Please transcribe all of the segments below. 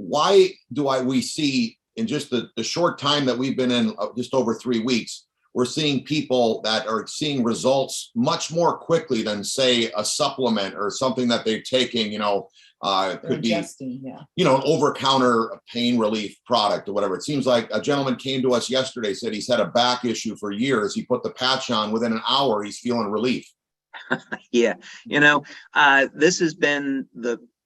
why do we see in just the short time that we've been in, just over 3 weeks, we're seeing people that are seeing results much more quickly than, say, a supplement or something that they're taking, could be, an over-counter pain relief product or whatever. It seems like a gentleman came to us yesterday, said he's had a back issue for years. He put the patch on. Within an hour, he's feeling relief. Yeah. This has been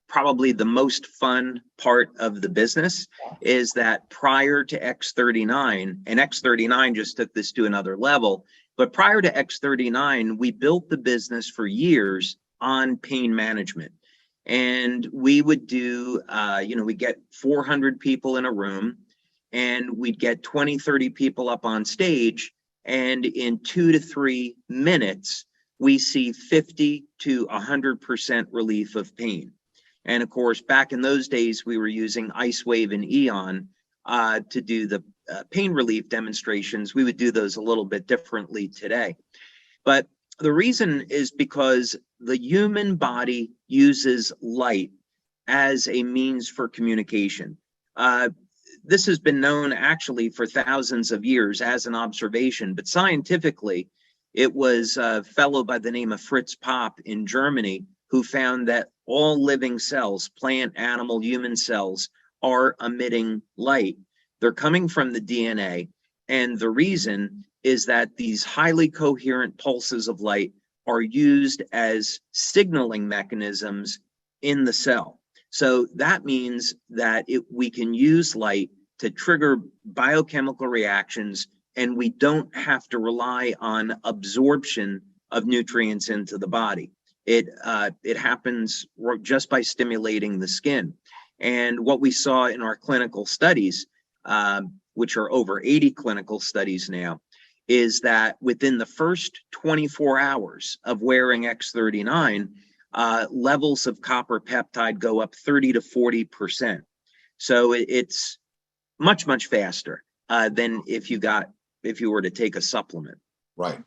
probably the most fun part of the business, is that prior to X39, and X39 just took this to another level, but prior to X39, we built the business for years on pain management. And we would do, we'd get 400 people in a room, and we'd get 20, 30 people up on stage. And in 2 to 3 minutes, we see 50 to 100% relief of pain. And of course, back in those days, we were using Ice Wave and Eon to do the pain relief demonstrations. We would do those a little bit differently today. But the reason is because the human body uses light as a means for communication. This has been known actually for thousands of years as an observation, but scientifically, it was a fellow by the name of Fritz Popp in Germany who found that all living cells, plant, animal, human cells, are emitting light. They're coming from the DNA, and the reason is that these highly coherent pulses of light are used as signaling mechanisms in the cell. So that means that we can use light to trigger biochemical reactions, and we don't have to rely on absorption of nutrients into the body. It happens just by stimulating the skin. And what we saw in our clinical studies, which are over 80 clinical studies now, is that within the first 24 hours of wearing X39, levels of copper peptide go up 30 to 40%. So it's much, much faster than if you were to take a supplement. Right.